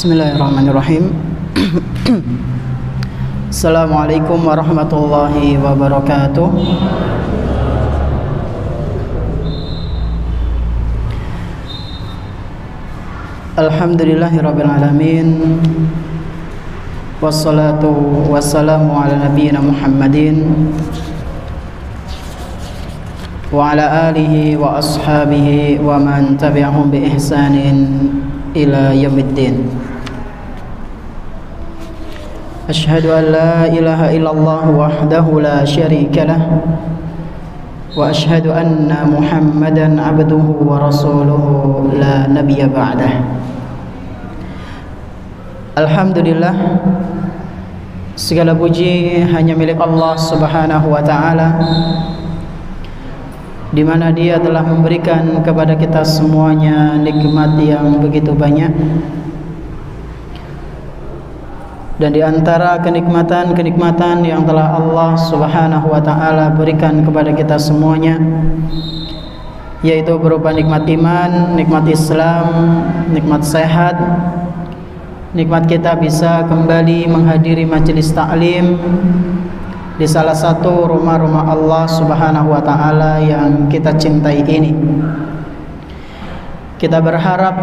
Bismillahirrahmanirrahim. Assalamualaikum warahmatullahi wabarakatuh. Alhamdulillahirabbil alamin. Wassalatu wassalamu ala nabiyyina Muhammadin wa ala alihi wa ashabihi wa man tabi'ahum bi ihsanin ila yaumiddin. Asyhadu an la ilaha illallah wahdahu la syarika lah wa asyhadu anna Muhammadan abduhu wa rasuluhu la nabiyya ba'dah. Alhamdulillah, segala puji hanya milik Allah Subhanahu wa taala, di mana Dia telah memberikan kepada kita semuanya nikmat yang begitu banyak. Dan di antara kenikmatan-kenikmatan yang telah Allah Subhanahu wa taala berikan kepada kita semuanya, yaitu berupa nikmat iman, nikmat Islam, nikmat sehat, nikmat kita bisa kembali menghadiri majelis taklim di salah satu rumah-rumah Allah Subhanahu wa taala yang kita cintai ini. Kita berharap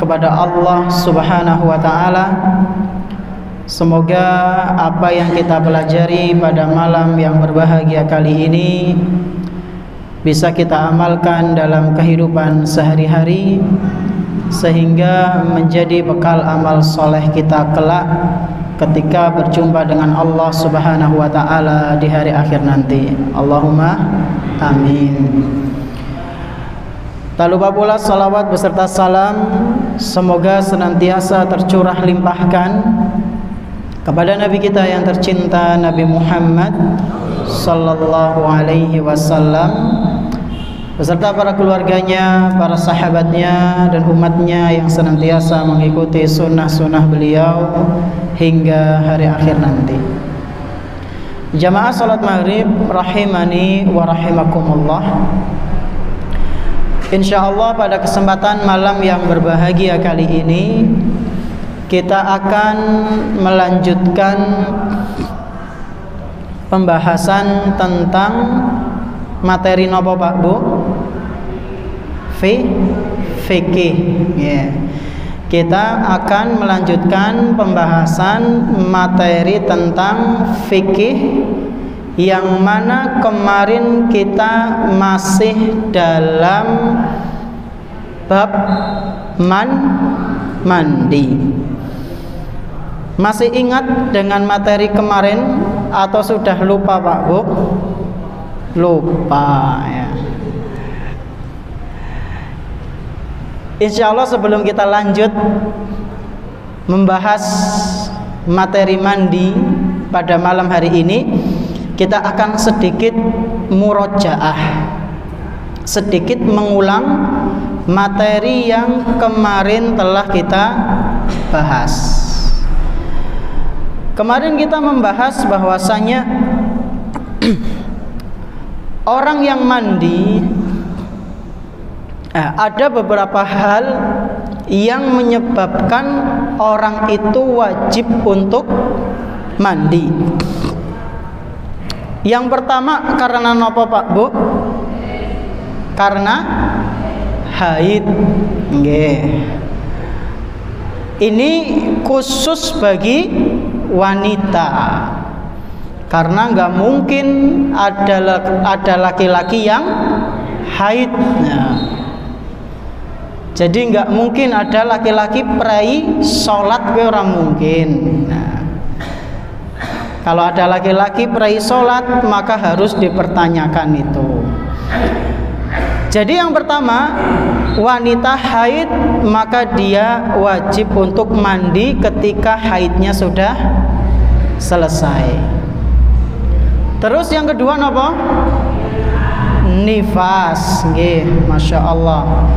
kepada Allah Subhanahu wa taala, semoga apa yang kita pelajari pada malam yang berbahagia kali ini bisa kita amalkan dalam kehidupan sehari-hari, sehingga menjadi bekal amal soleh kita kelak ketika berjumpa dengan Allah Subhanahu wa taala di hari akhir nanti. Allahumma amin. Tak lupa pula salawat beserta salam semoga senantiasa tercurah limpahkan kepada Nabi kita yang tercinta, Nabi Muhammad sallallahu alaihi wasallam, beserta para keluarganya, para sahabatnya, dan umatnya yang senantiasa mengikuti sunnah-sunnah beliau hingga hari akhir nanti. Jamaah salat maghrib rahimani wa rahimakumullah. Insyaallah pada kesempatan malam yang berbahagia kali ini kita akan melanjutkan pembahasan tentang materi nopo Pak Bu? Fikih. Yeah. Kita akan melanjutkan pembahasan materi tentang fikih yang mana kemarin kita masih dalam bab mandi. Masih ingat dengan materi kemarin atau sudah lupa Pak Bu? Lupa ya. Insya Allah sebelum kita lanjut membahas materi mandi pada malam hari ini, kita akan sedikit murojaah, sedikit mengulang materi yang kemarin telah kita bahas. Kemarin kita membahas bahwasanya orang yang mandi, ada beberapa hal yang menyebabkan orang itu wajib untuk mandi. Yang pertama karena apa Pak Bu? Karena haid. Nggih. Ini khusus bagi wanita. Karena nggak mungkin ada laki-laki yang haid. Jadi nggak mungkin ada laki-laki prai sholat, orang mungkin. Kalau ada laki-laki prai sholat, maka harus dipertanyakan itu. Jadi yang pertama, wanita haid maka dia wajib untuk mandi ketika haidnya sudah selesai. Terus yang kedua apa? Nifas. Nggih, Masya Allah.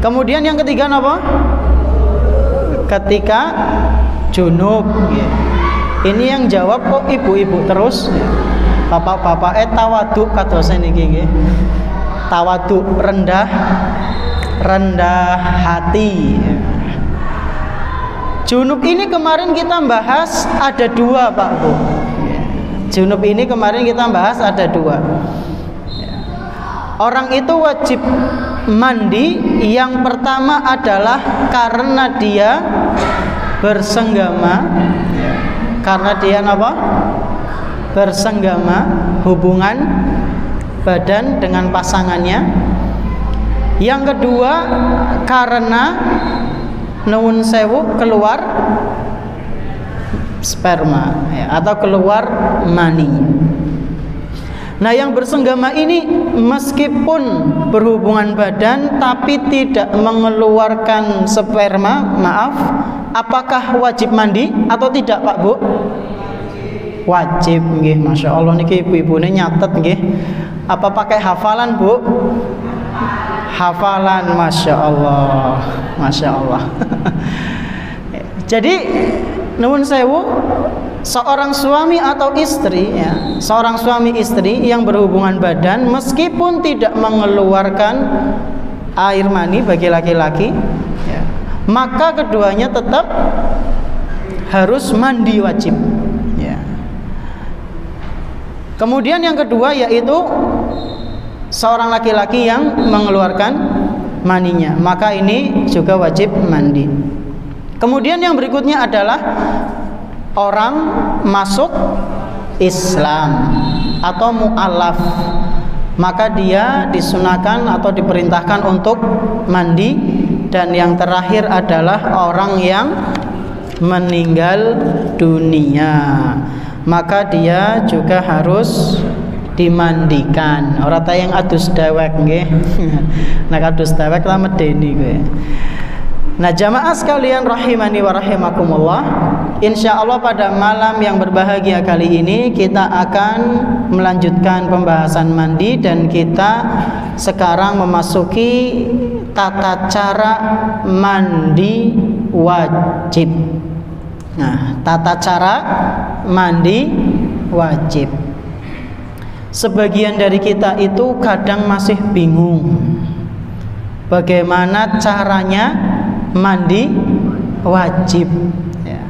Kemudian yang ketiga apa? Ketika junub. Ini yang jawab kok ibu-ibu terus. Bapak-bapak tawadhu kadosen iki nggih. Tawadhu rendah hati. Junub ini kemarin kita bahas ada dua, Pak Bu. Junub ini kemarin kita bahas ada dua. Orang itu wajib mandi. Yang pertama adalah karena dia bersenggama. Karena dia apa? Bersenggama, hubungan badan dengan pasangannya. Yang kedua karena nuwun sewu keluar sperma ya, atau keluar mani. Nah, yang bersenggama ini meskipun berhubungan badan tapi tidak mengeluarkan sperma, maaf, apakah wajib mandi atau tidak, Pak Bu? Wajib nggih. Masya Allah niki ibu-ibune nyatet nggih. Apa pakai hafalan, Bu? Hafalan, Masya Allah, Masya Allah. Jadi nuwun sewu, seorang suami atau istri ya, seorang suami istri yang berhubungan badan meskipun tidak mengeluarkan air mani bagi laki-laki ya, maka keduanya tetap harus mandi wajib ya. Kemudian yang kedua yaitu seorang laki-laki yang mengeluarkan maninya, maka ini juga wajib mandi. Kemudian yang berikutnya adalah orang masuk Islam atau mu'alaf, maka dia disunahkan atau diperintahkan untuk mandi. Dan yang terakhir adalah orang yang meninggal dunia, maka dia juga harus dimandikan. Ora ta yang adus dewek nggih. Nek adus dewek la medeni kowe. Nah, jamaah sekalian rahimani wa rahimakumullah, insyaallah pada malam yang berbahagia kali ini kita akan melanjutkan pembahasan mandi dan kita sekarang memasuki tata cara mandi wajib. Nah, tata cara mandi wajib. Sebagian dari kita itu kadang masih bingung bagaimana caranya mandi wajib ya.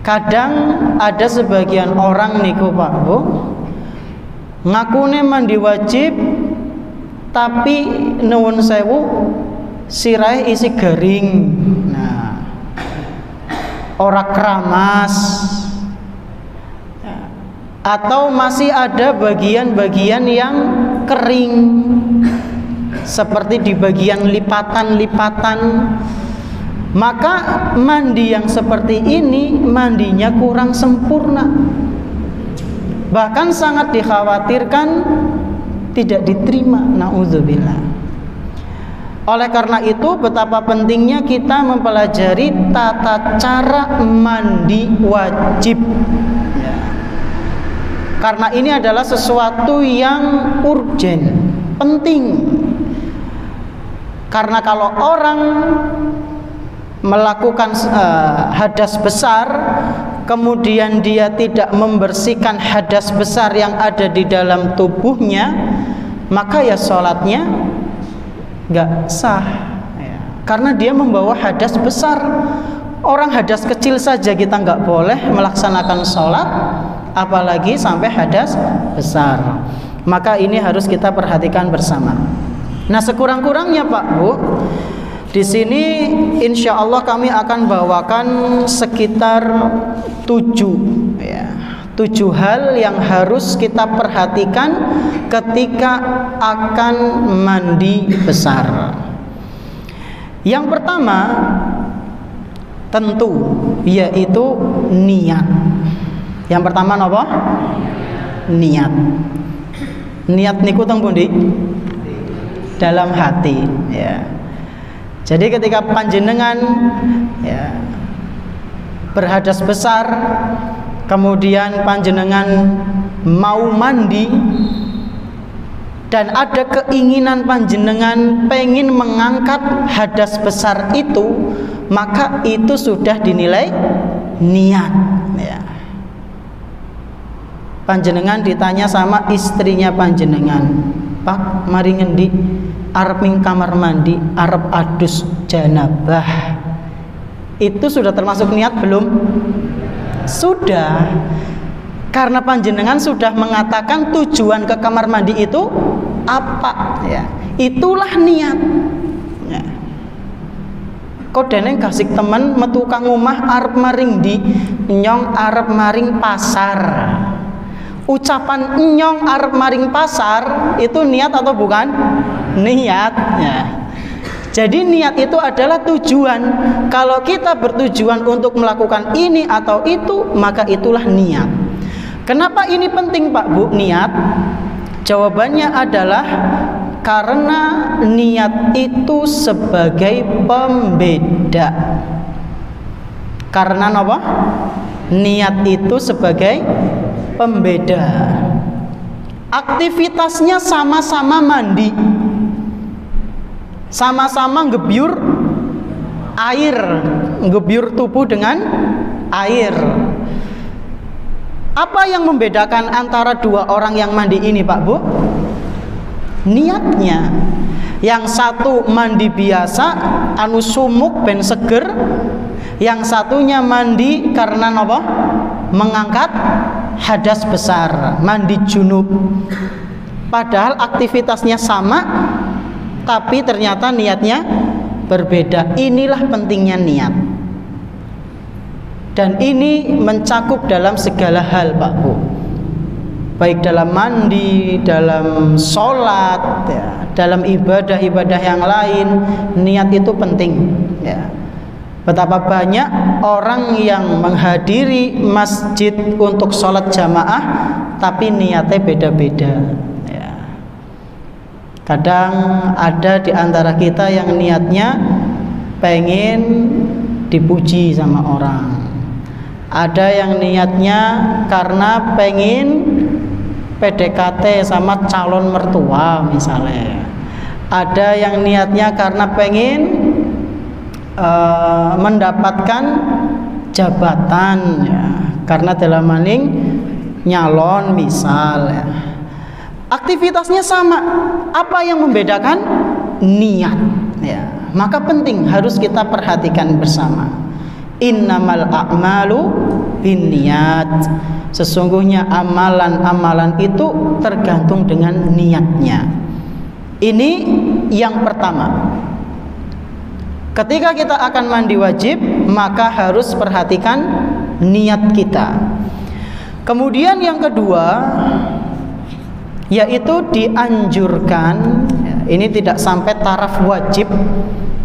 Kadang ada sebagian orang niku Pak Bu ngakune mandi wajib tapi nuwun sewu sirahe isi garing. Nah, ora keramas atau masih ada bagian-bagian yang kering seperti di bagian lipatan-lipatan, maka mandi yang seperti ini mandinya kurang sempurna, bahkan sangat dikhawatirkan tidak diterima. Na'udzubillah. Oleh karena itu betapa pentingnya kita mempelajari tata cara mandi wajib ya. Karena ini adalah sesuatu yang urgen, penting. Karena kalau orang melakukan hadas besar kemudian dia tidak membersihkan hadas besar yang ada di dalam tubuhnya, maka ya sholatnya nggak sah ya. Karena dia membawa hadas besar. Orang hadas kecil saja kita nggak boleh melaksanakan sholat, apalagi sampai hadas besar. Maka ini harus kita perhatikan bersama. Nah, sekurang-kurangnya Pak Bu, di sini insya Allah kami akan bawakan sekitar 7 hal yang harus kita perhatikan ketika akan mandi besar. Yang pertama tentu yaitu niat. Yang pertama apa? Niat. Niat niku teng pundi? Dalam hati ya. Jadi ketika panjenengan ya, berhadas besar, kemudian panjenengan mau mandi dan ada keinginan panjenengan pengen mengangkat hadas besar itu, maka itu sudah dinilai niat ya. Panjenengan ditanya sama istrinya panjenengan, Pak, mari ngendi? Arep ning kamar mandi, arep adus janabah. Itu sudah termasuk niat belum? Sudah. Karena panjenengan sudah mengatakan tujuan ke kamar mandi itu apa ya? Itulah niat. Ya. Kodene kasih temen metu kang omah arep maring di nyong arep maring pasar. Ucapan nyong arep maring pasar itu niat atau bukan? Niat. Ya. Jadi niat itu adalah tujuan. Kalau kita bertujuan untuk melakukan ini atau itu, maka itulah niat. Kenapa ini penting Pak Bu, niat? Jawabannya adalah karena niat itu sebagai pembeda. Karena apa? Niat itu sebagai pembeda. Aktivitasnya sama-sama mandi, sama-sama ngebyur air, ngebyur tubuh dengan air. Apa yang membedakan antara dua orang yang mandi ini Pak Bu? Niatnya. Yang satu mandi biasa anu sumuk ben seger, yang satunya mandi karena apa? Mengangkat hadas besar, mandi junub. Padahal aktivitasnya sama, tapi ternyata niatnya berbeda. Inilah pentingnya niat. Dan ini mencakup dalam segala hal Pak Bu, baik dalam mandi, dalam sholat, ya, dalam ibadah-ibadah yang lain. Niat itu penting ya. Betapa banyak orang yang menghadiri masjid untuk sholat jamaah tapi niatnya beda-beda ya. Kadang ada di antara kita yang niatnya pengen dipuji sama orang, ada yang niatnya karena pengen PDKT sama calon mertua misalnya, ada yang niatnya karena pengen mendapatkan jabatan ya, karena dalam maning nyalon misal ya. Aktivitasnya sama, apa yang membedakan? Niat ya. Maka penting harus kita perhatikan bersama. Innamal a'malu binniyat. Sesungguhnya amalan-amalan itu tergantung dengan niatnya. Ini yang pertama. Ketika kita akan mandi wajib, maka harus perhatikan niat kita. Kemudian yang kedua, yaitu dianjurkan, ini tidak sampai taraf wajib,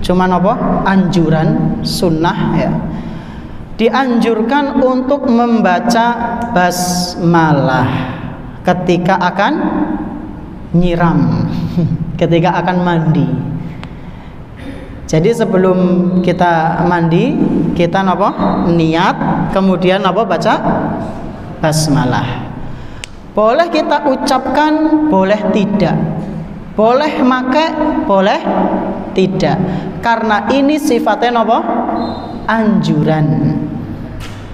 cuman apa? Anjuran, sunnah ya. Dianjurkan untuk membaca basmalah ketika akan nyiram, ketika akan mandi. Jadi sebelum kita mandi, kita apa? Niat, kemudian apa? Baca basmalah. Boleh kita ucapkan, boleh tidak. Boleh make, boleh tidak. Karena ini sifatnya apa? Anjuran.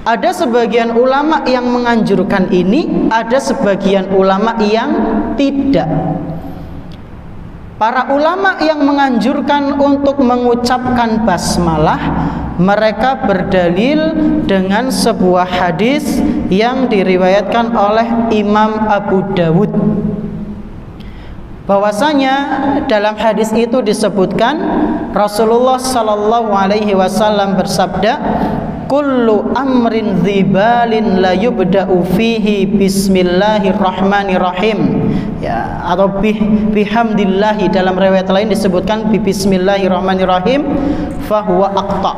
Ada sebagian ulama yang menganjurkan ini, ada sebagian ulama yang tidak. Para ulama yang menganjurkan untuk mengucapkan basmalah, mereka berdalil dengan sebuah hadis yang diriwayatkan oleh Imam Abu Dawud. Bahwasanya dalam hadis itu disebutkan Rasulullah sallallahu alaihi wasallam bersabda, kullu amrin dzibalin la yubda'u fihi bismillahirrahmanirrahim ya, atau bihamdillahi. Dalam riwayat lain disebutkan bismillahirrahmanirrahim fahuwa aqta.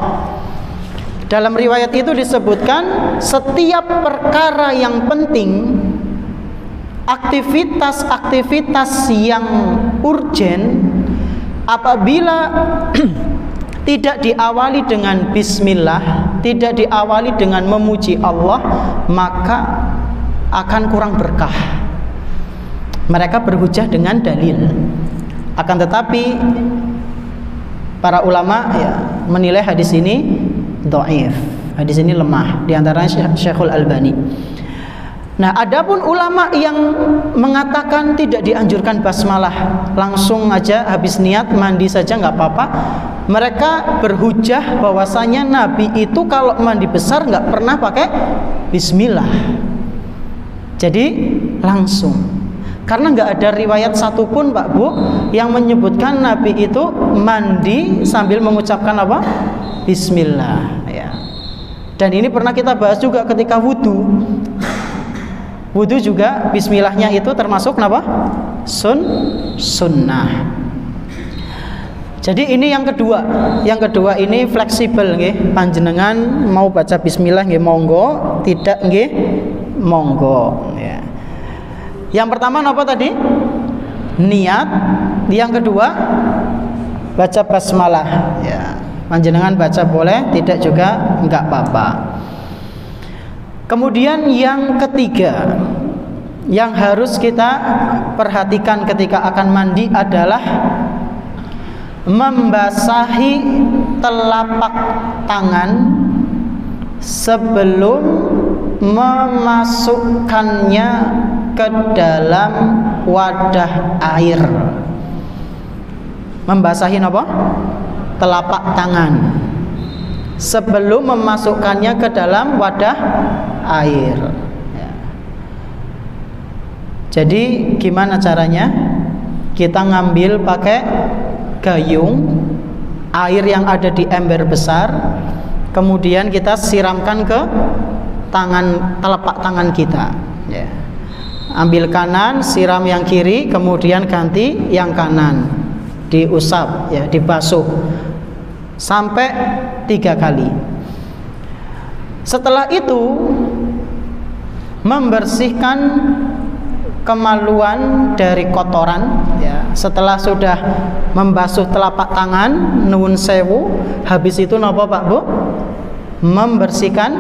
Dalam riwayat itu disebutkan setiap perkara yang penting, aktivitas-aktivitas yang urgen, apabila tidak diawali dengan bismillah, tidak diawali dengan memuji Allah, maka akan kurang berkah. Mereka berhujjah dengan dalil. Akan tetapi para ulama ya menilai hadis ini dhaif. Hadis ini lemah, di antaranya Syekhul Albani. Nah, adapun ulama yang mengatakan tidak dianjurkan basmalah, langsung aja habis niat mandi saja nggak apa-apa, mereka berhujah bahwasanya Nabi itu kalau mandi besar nggak pernah pakai bismillah. Jadi langsung, karena nggak ada riwayat satupun Pak Bu yang menyebutkan Nabi itu mandi sambil mengucapkan apa? Bismillah ya. Dan ini pernah kita bahas juga ketika wudhu. Wudhu juga bismillahnya itu termasuk apa? Sunnah. Jadi ini yang kedua. Yang kedua ini fleksibel nggih. Panjenengan mau baca bismillah nggih monggo, tidak nggih monggo ya. Yang pertama apa tadi? Niat. Yang kedua baca basmalah ya. Panjenengan baca boleh, tidak juga enggak apa-apa. Kemudian yang ketiga yang harus kita perhatikan ketika akan mandi adalah membasahi telapak tangan sebelum memasukkannya ke dalam wadah air. Membasahi apa? Telapak tangan sebelum memasukkannya ke dalam wadah air ya. Jadi gimana caranya? Kita ngambil pakai gayung air yang ada di ember besar, kemudian kita siramkan ke telapak tangan kita ya. Ambil kanan, siram yang kiri, kemudian ganti yang kanan, diusap ya, dibasuh sampai 3 kali. Setelah itu membersihkan kemaluan dari kotoran ya. Setelah sudah membasuh telapak tangan, nuwun sewu, habis itu napa Pak Bu? Membersihkan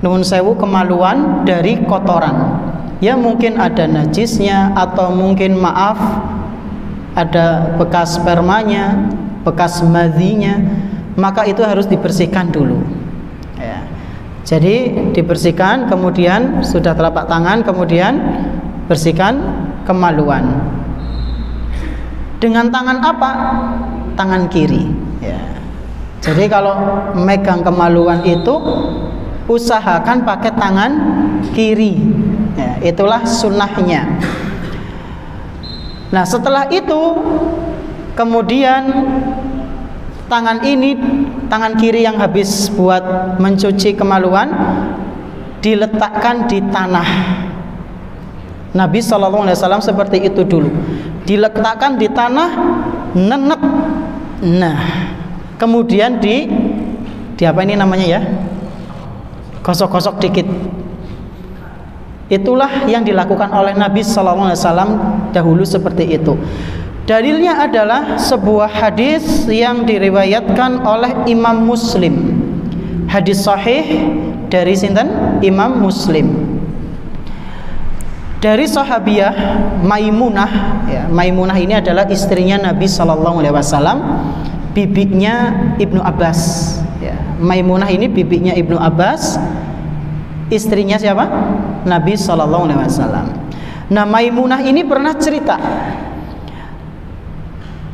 nuwun sewu kemaluan dari kotoran. Ya mungkin ada najisnya atau mungkin maaf ada bekas spermanya, bekas madhinya, maka itu harus dibersihkan dulu ya. Jadi dibersihkan, kemudian sudah telapak tangan, kemudian bersihkan kemaluan. Dengan tangan apa? Tangan kiri ya. Jadi kalau megang kemaluan itu usahakan pakai tangan kiri ya, itulah sunnahnya. Nah setelah itu kemudian tangan kiri yang habis buat mencuci kemaluan diletakkan di tanah. Nabi SAW seperti itu dulu, diletakkan di tanah, nenek. Nah kemudian di apa ini namanya ya, gosok-gosok dikit. Itulah yang dilakukan oleh Nabi SAW dahulu seperti itu. Dalilnya adalah sebuah hadis yang diriwayatkan oleh Imam Muslim. Hadis sahih dari sinten? Imam Muslim. Dari sahabiah Maimunah ya. Maimunah ini adalah istrinya Nabi SAW, bibinya Ibnu Abbas ya. Maimunah ini bibinya Ibnu Abbas, istrinya siapa? Nabi SAW. Nah Maimunah ini pernah cerita,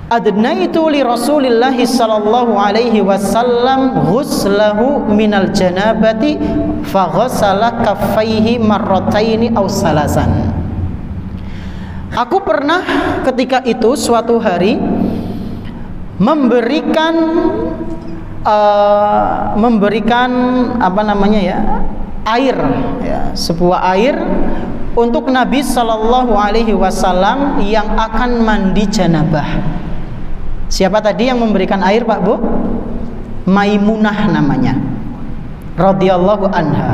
adnaitu li Rasulillah sallallahu alaihi wasallam ghuslahu minal janabati fa ghassala kaffaihi marrataini aw salasan. Aku pernah ketika itu suatu hari memberikan apa namanya ya, air ya, sebuah air untuk Nabi sallallahu alaihi wasallam yang akan mandi janabah. Siapa tadi yang memberikan air Pak Bu? Maimunah namanya, radhiyallahu anha.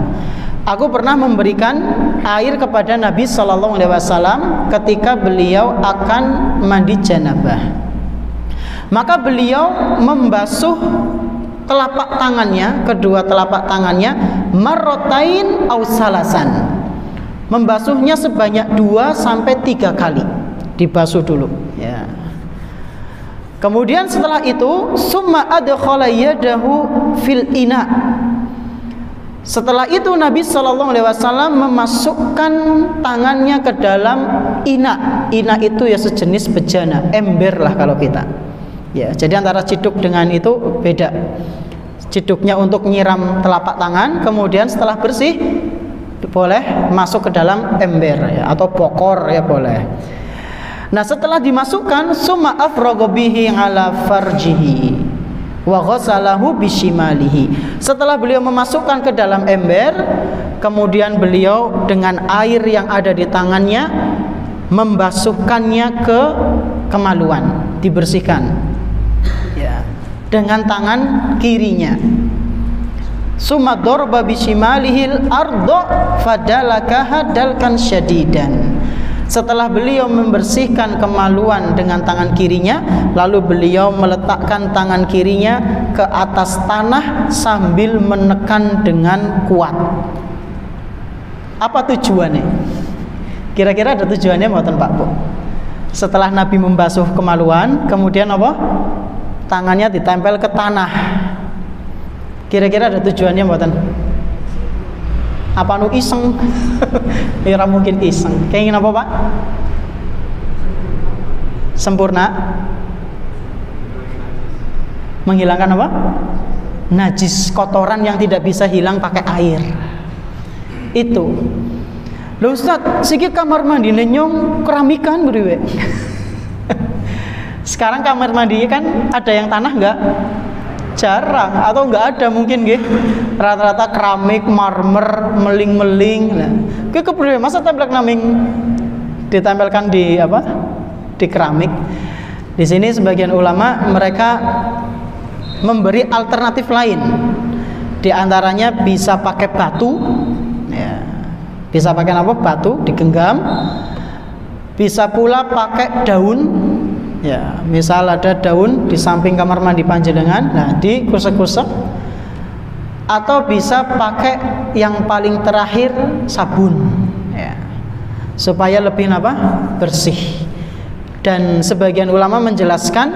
Aku pernah memberikan air kepada Nabi sallallahu alaihi wasallam ketika beliau akan mandi janabah. Maka beliau membasuh telapak tangannya, kedua telapak tangannya, marrotain au salasan. Membasuhnya sebanyak 2 sampai 3 kali. Dibasuh dulu ya. Kemudian setelah itu summa adkhala yadahu fil ina. Setelah itu Nabi sallallahu alaihi wasallam memasukkan tangannya ke dalam ina. Ina itu ya sejenis bejana, ember lah kalau kita. Ya, jadi antara ciduk dengan itu beda. Ciduknya untuk nyiram telapak tangan, kemudian setelah bersih boleh masuk ke dalam ember ya, atau pokor ya boleh. Nah, setelah dimasukkan summa afragha bihi ala farjihi wa ghasalahu bishimalihi. Setelah beliau memasukkan ke dalam ember, kemudian beliau dengan air yang ada di tangannya membasuhkannya ke kemaluan, dibersihkan ya, dengan tangan kirinya. Summa darba bishimalihil ardo fadalakaha dalkan syadidan. Setelah beliau membersihkan kemaluan dengan tangan kirinya, lalu beliau meletakkan tangan kirinya ke atas tanah sambil menekan dengan kuat. Apa tujuannya? Kira-kira ada tujuannya mboten Pak Bu? Setelah Nabi membasuh kemaluan, kemudian apa? Tangannya ditempel ke tanah. Kira-kira ada tujuannya mboten? Apa nu iseng? Ya mungkin iseng. Keinginan apa Pak? Sempurna. Menghilangkan apa? Najis, kotoran yang tidak bisa hilang pakai air. Itu. Loh Ustaz, sikit kamar mandi nenyong keramikan beriwe. Sekarang kamar mandi kan ada yang tanah enggak? Jarang atau enggak ada mungkin nggih. Rata-rata keramik, marmer, meling-meling. Nah, ki kepriwe masa templek naming ditempelkan di apa? Di keramik. Di sini sebagian ulama mereka memberi alternatif lain. Di antaranya bisa pakai batu. Ya. Bisa pakai apa? Batu digenggam. Bisa pula pakai daun. Ya, misal ada daun di samping kamar mandi panjenengan, nah dikusek-kusek. Atau bisa pakai yang paling terakhir sabun, ya, supaya lebih apa? Bersih. Dan sebagian ulama menjelaskan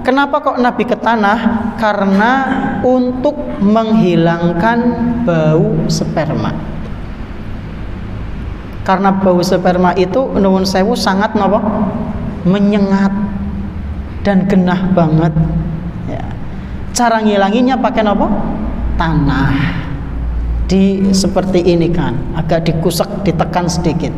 kenapa kok Nabi ke tanah, karena untuk menghilangkan bau sperma. Karena bau sperma itu nuwun sewu sangat napa? Menyengat dan genah banget ya. Cara ngilanginya pakai apa? Tanah. Di seperti ini kan, agak dikusek, ditekan sedikit.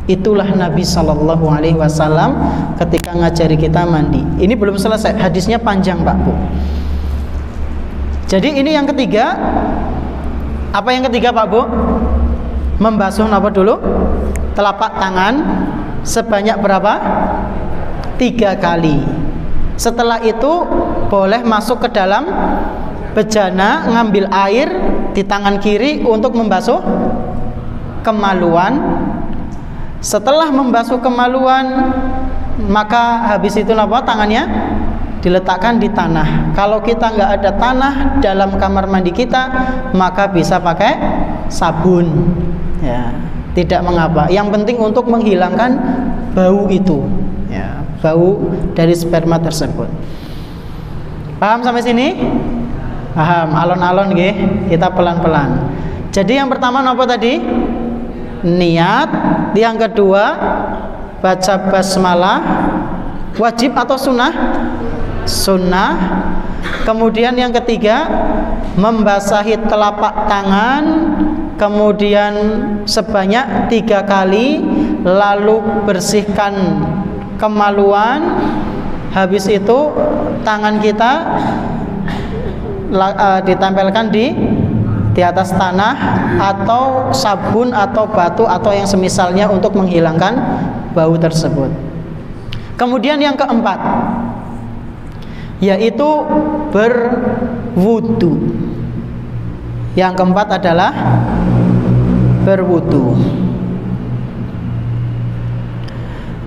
Itulah Nabi Shallallahu Alaihi Wasallam ketika ngajari kita mandi. Ini belum selesai, hadisnya panjang Pak Bu. Jadi ini yang ketiga. Apa yang ketiga Pak Bu? Membasuh apa dulu? Telapak tangan sebanyak berapa? 3 kali. Setelah itu boleh masuk ke dalam bejana, ngambil air di tangan kiri untuk membasuh kemaluan. Setelah membasuh kemaluan, maka habis itu apa? Tangannya diletakkan di tanah. Kalau kita nggak ada tanah dalam kamar mandi kita, maka bisa pakai sabun. Ya, tidak mengapa. Yang penting untuk menghilangkan bau itu. Ya, bau dari sperma tersebut. Paham sampai sini? Paham, alon-alon nggih. Kita pelan-pelan. Jadi yang pertama apa tadi? Niat. Yang kedua baca basmalah. Wajib atau sunnah? Sunnah. Kemudian yang ketiga membasahi telapak tangan, kemudian sebanyak 3 kali, lalu bersihkan kemaluan. Habis itu tangan kita ditempelkan di atas tanah atau sabun atau batu atau yang semisalnya untuk menghilangkan bau tersebut. Kemudian yang keempat yaitu berwudu. Yang keempat adalah berwudu.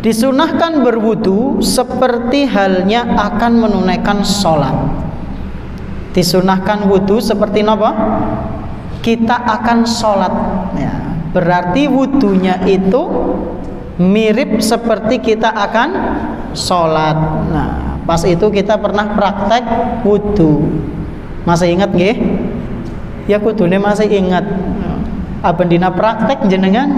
Disunahkan berwudu seperti halnya akan menunaikan sholat. Disunahkan wudu seperti apa? Kita akan sholat ya. Berarti wudunya itu mirip seperti kita akan sholat. Nah, pas itu kita pernah praktek wudu. Masih ingat nggih? Ya kudune masih ingat. Abendina praktek jenengan.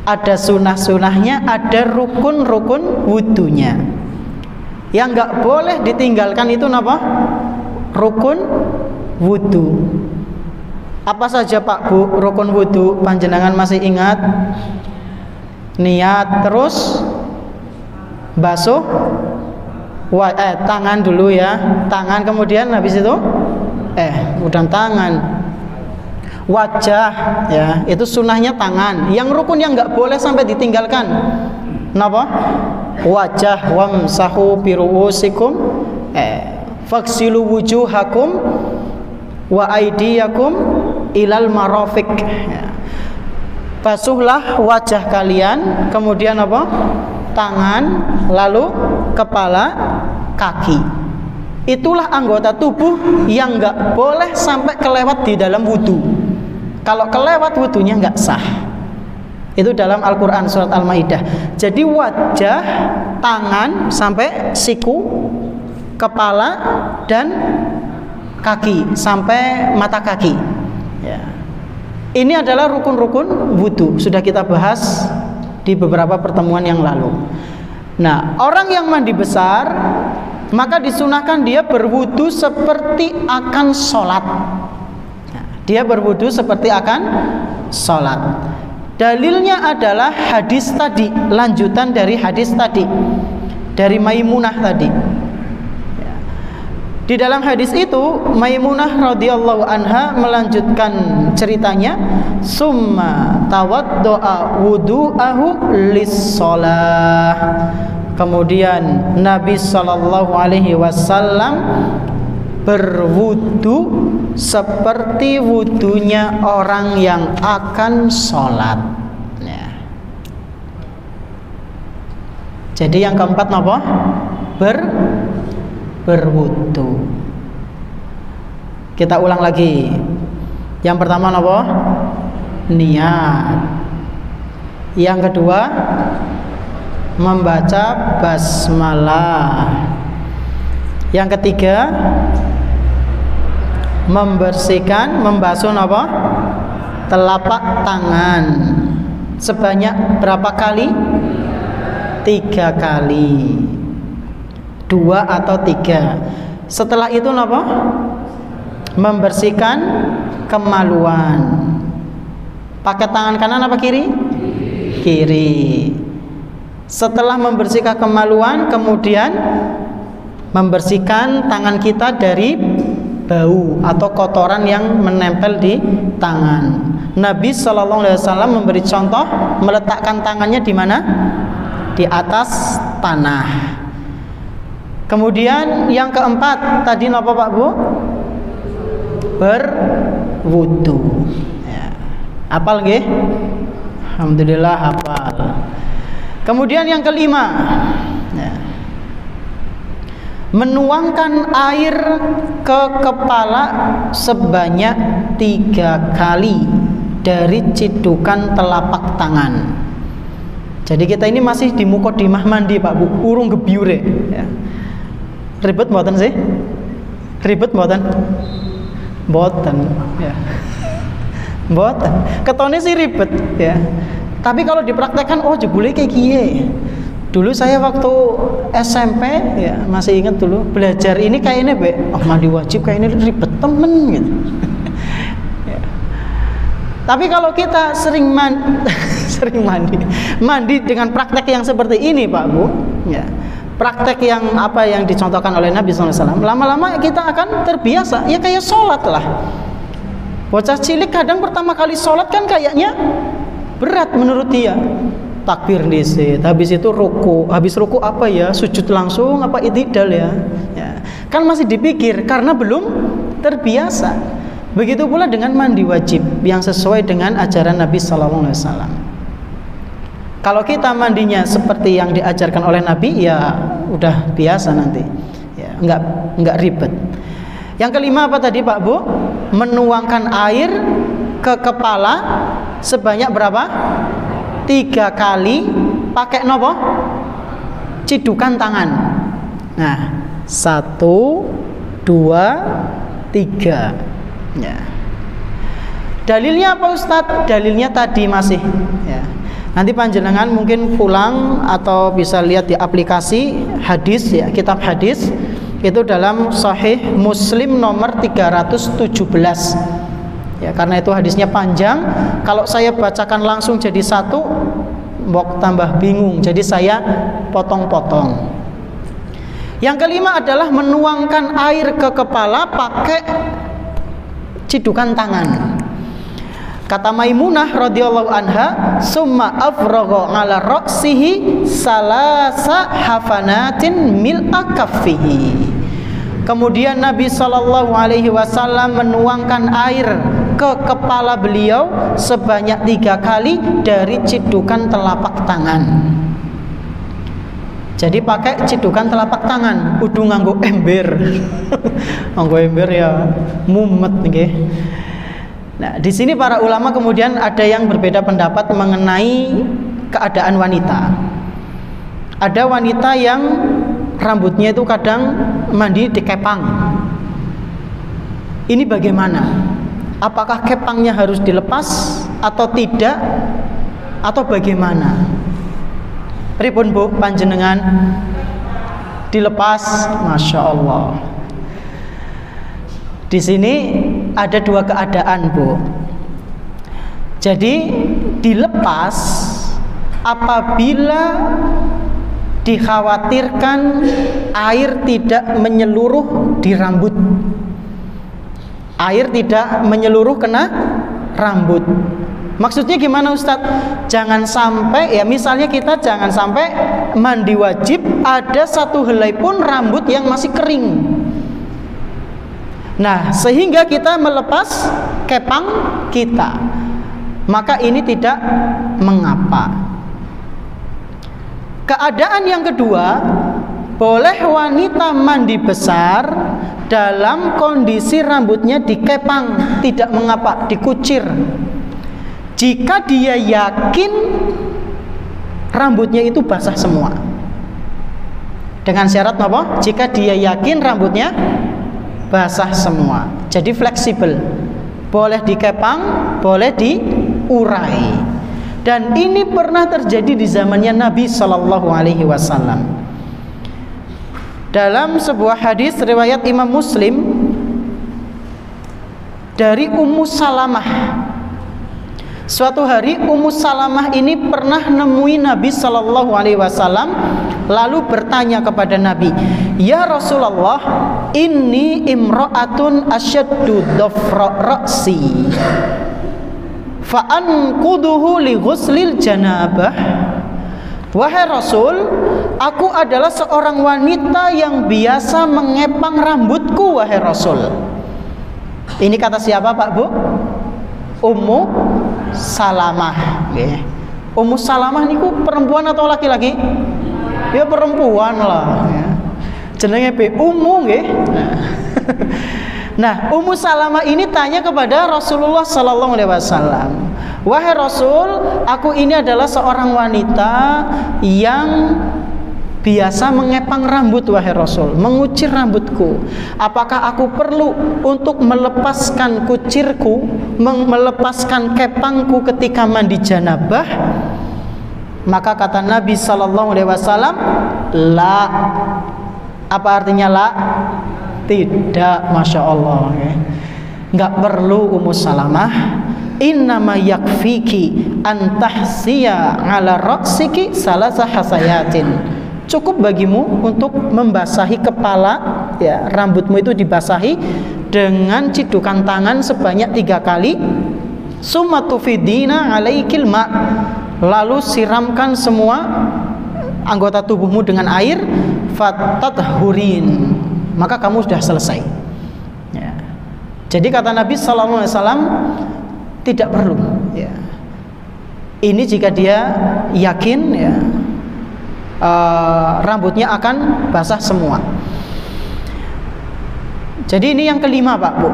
Ada sunah-sunahnya, ada rukun-rukun wudunya. Yang nggak boleh ditinggalkan itu apa? Rukun wudu. Apa saja Pak Bu rukun wudu? Panjenengan masih ingat? Niat, terus basuh tangan dulu ya. Tangan, kemudian habis itu udah tangan. Wajah ya, itu sunnahnya tangan. Yang rukun yang nggak boleh sampai ditinggalkan, kenapa? Wajah, wamsahu biruusikum, faghsilu wujuhakum wa aydiyakum ilal marafiq. Basuhlah wajah kalian, kemudian apa? Tangan, lalu kepala, kaki. Itulah anggota tubuh yang nggak boleh sampai kelewat di dalam wudu. Kalau kelewat wudunya nggak sah. Itu dalam Al-Quran surat Al-Maidah. Jadi wajah, tangan sampai siku, kepala dan kaki sampai mata kaki. Ya. Ini adalah rukun-rukun wudu. Sudah kita bahas di beberapa pertemuan yang lalu. Nah, orang yang mandi besar, maka disunahkan dia berwudu seperti akan sholat. Dia berwudu seperti akan sholat. Dalilnya adalah hadis tadi, lanjutan dari hadis tadi, dari Maimunah tadi. Di dalam hadis itu Maimunah radhiyallahu anha melanjutkan ceritanya, summa tawaddoa wudu'ahu lis-shalah. Kemudian Nabi sallallahu alaihi wasallam berwudu seperti wudunya orang yang akan sholat. Ya. Jadi yang keempat apa? Berwudu. Kita ulang lagi. Yang pertama apa? Niat. Yang kedua, membaca basmalah. Yang ketiga, membasuh apa? Telapak tangan. Sebanyak berapa kali? 3 kali. 2 atau 3. Setelah itu apa? Membersihkan kemaluan. Pakai tangan kanan apa kiri? Kiri. Setelah membersihkan kemaluan, kemudian membersihkan tangan kita dari bau atau kotoran yang menempel di tangan. Nabi Shallallahu Alaihi Wasallam memberi contoh meletakkan tangannya di mana? Di atas tanah. Kemudian yang keempat tadi apa Pak Bu? Berwudu. Ya. Hafal nggih? Alhamdulillah hafal. Kemudian yang kelima, ya, menuangkan air ke kepala sebanyak 3 kali dari cidukan telapak tangan. Jadi kita ini masih di mukodimah mandi Pak Bu, urung gebyure. Ya. Ribet mboten sih? Ribet mboten? Mboten. Ya. Mboten. Ketone sih ribet. Ya. Tapi kalau dipraktekkan, oh jebule kayak gini. Dulu saya waktu SMP ya masih ingat dulu belajar ini kayak ini mandi wajib kayak ini ribet temen gitu. Ya. Tapi kalau kita sering mandi dengan praktek yang seperti ini Pak Bu, ya, praktek yang apa yang dicontohkan oleh Nabi SAW, lama-lama kita akan terbiasa. Ya kayak sholat lah. Bocah cilik kadang pertama kali sholat kan kayaknya berat menurut dia. Takbir disit, habis itu ruku, habis ruku apa ya, sujud langsung apa i'tidal ya. Ya kan masih dipikir karena belum terbiasa. Begitu pula dengan mandi wajib yang sesuai dengan ajaran Nabi Sallallahu Alaihi Wasallam. Kalau kita mandinya seperti yang diajarkan oleh Nabi, ya udah biasa nanti, ya nggak ribet. Yang kelima apa tadi Pak Bu? Menuangkan air ke kepala sebanyak berapa? 3 kali pakai nopo? Cidukan tangan. Nah, 1, 2, 3. Ya. Dalilnya apa Ustadz? Dalilnya tadi masih. Ya. Nanti panjenengan mungkin pulang atau bisa lihat di aplikasi hadis ya, kitab hadis itu dalam Sahih Muslim nomor 317. Ya, karena itu hadisnya panjang. Kalau saya bacakan langsung jadi satu, mbok tambah bingung. Jadi saya potong-potong. Yang kelima adalah menuangkan air ke kepala pakai cidukan tangan. Kata Maimunah radhiyallahu anha, summa afragha ala ra'sihi salasa hafanatin mil'a kaffihi. Kemudian Nabi sallallahu alaihi wasallam menuangkan air ke kepala beliau sebanyak 3 kali dari cidukan telapak tangan. Jadi pakai cidukan telapak tangan, kudu nganggo ember. Nganggo ember ya mumet nggih. Nah, di sini para ulama kemudian ada yang berbeda pendapat mengenai keadaan wanita. Ada wanita yang rambutnya itu kadang mandi dikepang. Ini bagaimana? Apakah kepangnya harus dilepas atau tidak? Atau bagaimana? Pripun Bu panjenengan? Dilepas, Masya Allah. Di sini ada 2 keadaan Bu. Jadi dilepas apabila dikhawatirkan air tidak menyeluruh di rambut. Air tidak menyeluruh kena rambut. Maksudnya gimana Ustadz? Jangan sampai ya, misalnya kita jangan sampai mandi wajib ada 1 helai pun rambut yang masih kering. Nah, sehingga kita melepas kepang kita, maka ini tidak mengapa. Keadaan yang kedua, boleh wanita mandi besar dalam kondisi rambutnya dikepang, tidak mengapa, dikucir. Jika dia yakin rambutnya itu basah semua. Dengan syarat apa? Jika dia yakin rambutnya basah semua. Jadi fleksibel. Boleh dikepang, boleh diurai. Dan ini pernah terjadi di zamannya Nabi sallallahu alaihi wasallam. Dalam sebuah hadis riwayat Imam Muslim dari Ummu Salamah. Suatu hari Ummu Salamah ini pernah nemui Nabi sallallahu alaihi wasallam, lalu bertanya kepada Nabi, "Ya Rasulullah, inni imra'atun asyaddu dhafra ra'si fa anquduhu li ghuslil janabah." Wahai Rasul, aku adalah seorang wanita yang biasa mengepang rambutku, wahai Rasul. Ini kata siapa Pak Bu? Ummu Salamah. Ummu Salamah niku perempuan atau laki-laki? Ya perempuan lah. Jenenge Ummu nggih. Nah, Ummu Salamah ini tanya kepada Rasulullah sallallahu alaihi wasallam, "Wahai Rasul, aku ini adalah seorang wanita yang biasa mengepang rambut, wahai Rasul, mengucir rambutku. Apakah aku perlu untuk melepaskan kucirku, melepaskan kepangku ketika mandi janabah?" Maka kata Nabi sallallahu alaihi wasallam, "La." Apa artinya la? Tidak, Masya Allah. Nggak perlu Ummu Salamah. Innama yakfiki antahsiya ala ra'siki salasa hasayatin. Cukup bagimu untuk membasahi kepala, ya, rambutmu itu dibasahi dengan cidukan tangan sebanyak 3 kali. Summa tufidina alaikil ma'. Lalu siramkan semua anggota tubuhmu dengan air, fatathurin, maka kamu sudah selesai. Ya. Jadi kata Nabi sallallahu alaihi wasallam, tidak perlu. Ya. Ini jika dia yakin, ya, rambutnya akan basah semua. Jadi ini yang kelima Pak Bu,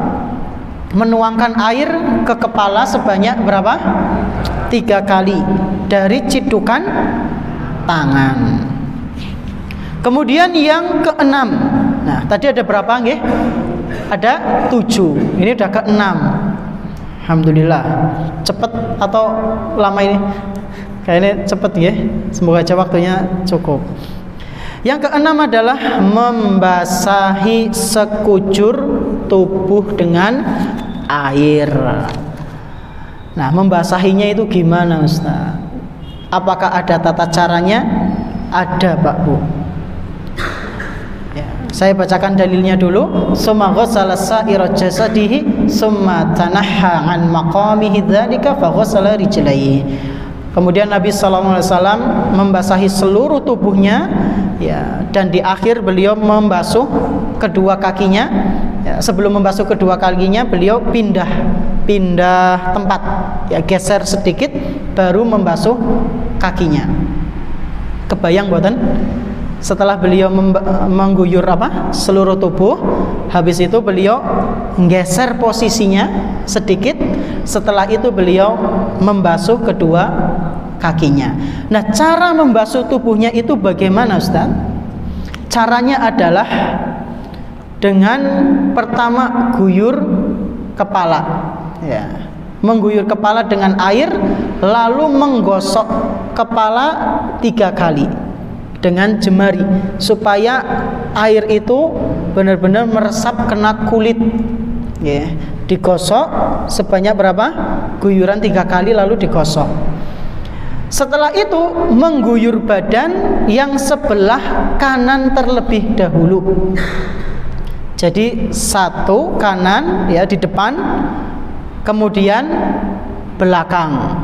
menuangkan air ke kepala sebanyak berapa? 3 kali dari cidukan tangan. Kemudian yang keenam. Nah, tadi ada berapa nggih? Ada 7. Ini udah ke-6. Alhamdulillah. Cepet atau lama ini? Kayaknya cepet ya. Semoga aja waktunya cukup. Yang keenam adalah membasahi sekujur tubuh dengan air. Nah, membasahinya itu gimana, Ustaz? Apakah ada tata caranya? Ada, Pak Bu. Ya, saya bacakan dalilnya dulu. Summa ghassala sa'ira jasadihi summa tanahha an maqamihi dzalika fa ghassala rijlaihi. Kemudian Nabi SAW membasahi seluruh tubuhnya, ya, dan di akhir beliau membasuh kedua kakinya. Ya, sebelum membasuh kedua kakinya beliau pindah tempat, ya, geser sedikit baru membasuh kakinya. Kebayang buatan? Setelah beliau mengguyur seluruh tubuh, habis itu beliau menggeser posisinya sedikit. Setelah itu beliau membasuh kedua kakinya. Nah, cara membasuh tubuhnya itu bagaimana, Ustaz? Caranya adalah dengan pertama guyur kepala, ya. Mengguyur kepala dengan air, lalu menggosok kepala 3 kali dengan jemari supaya air itu benar-benar meresap kena kulit, ya. Digosok sebanyak berapa? Guyuran 3 kali lalu digosok. Setelah itu mengguyur badan yang sebelah kanan terlebih dahulu. Jadi satu kanan, ya, di depan, kemudian belakang,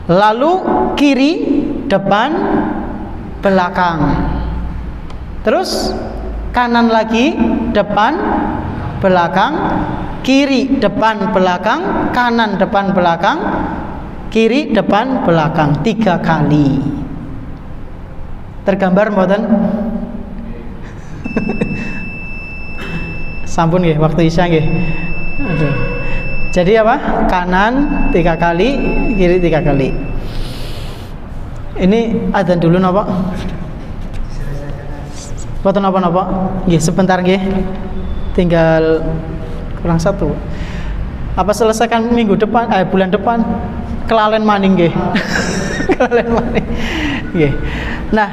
lalu kiri, depan, belakang, terus kanan lagi, depan, belakang, kiri, depan, belakang, kanan, depan, belakang, kiri, depan, belakang, 3 kali. Tergambar mboten? Sampun nggih, waktu isya nggih. Aduh. Jadi apa? Kanan 3 kali, kiri 3 kali. Ini adzan dulu napa? Boten napa-napa. Nggih, sebentar nggih. Tinggal kurang 1. Apa selesaikan minggu depan, bulan depan? Kelalen maning nggih. Kelalen maning. Nggih. Nah,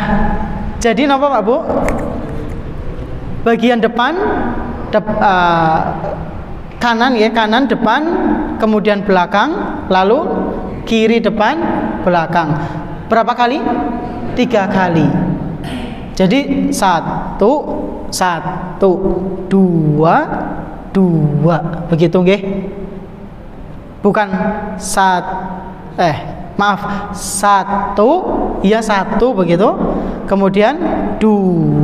jadi napa Pak Bu? Bagian depan kanan, ya, kanan depan, kemudian belakang, lalu kiri depan, belakang. Berapa kali? 3 kali. Jadi 1, 2, 2. Begitu nggih? Bukan maaf, 1, ya 1 begitu. Kemudian 2,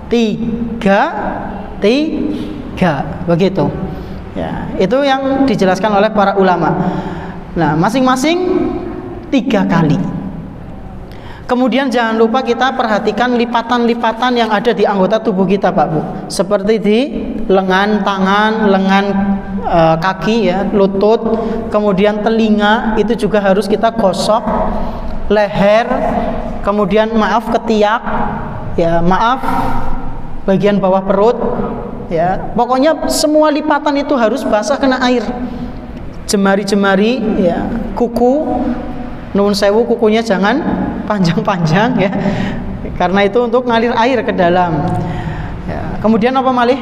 3 begitu, ya. Itu yang dijelaskan oleh para ulama. Nah, masing-masing 3 kali. Kemudian jangan lupa kita perhatikan lipatan-lipatan yang ada di anggota tubuh kita, Pak Bu. Seperti di lengan tangan, lengan kaki, ya, lutut, kemudian telinga itu juga harus kita gosok, leher, kemudian ketiak, ya, bagian bawah perut, ya. Pokoknya semua lipatan itu harus basah kena air. Jemari-jemari, ya, kuku, nuwun sewu, kukunya jangan panjang-panjang, ya, karena itu untuk ngalir air ke dalam, ya. Kemudian apa malih?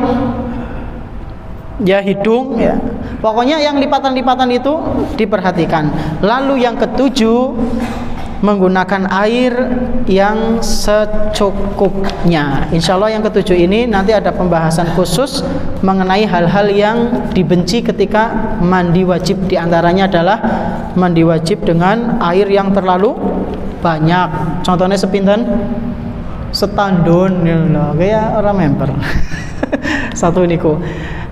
Ya, hidung, ya. Pokoknya yang lipatan-lipatan itu diperhatikan. Lalu yang ketujuh, menggunakan air yang secukupnya. Insya Allah yang ketujuh ini nanti ada pembahasan khusus mengenai hal-hal yang dibenci ketika mandi wajib. Di antaranya adalah mandi wajib dengan air yang terlalu banyak. Contohnya sepinten? Setandun, kayak orang member. Satu niku.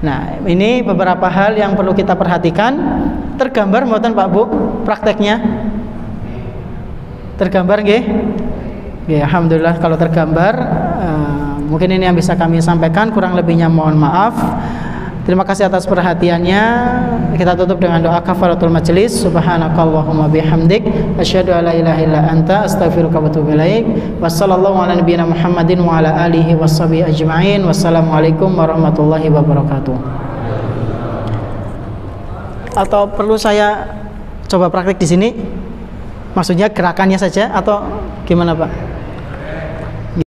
Nah, ini beberapa hal yang perlu kita perhatikan. Tergambar mboten Pak Bu prakteknya? Tergambar nggih? Ya, alhamdulillah kalau tergambar. Mungkin ini yang bisa kami sampaikan, kurang lebihnya mohon maaf. Terima kasih atas perhatiannya. Kita tutup dengan doa kafaratul majelis. Subhanakallahumma bihamdik asyhadu an la ilaha illa anta astaghfiruka wa atubu ilaik. Wassallallahu ala nabiyyina Muhammadin wa ala alihi washabihi ajma'in. Wassalamualaikum warahmatullahi wabarakatuh. atau perlu saya coba praktik di sini? Maksudnya gerakannya saja atau gimana Pak?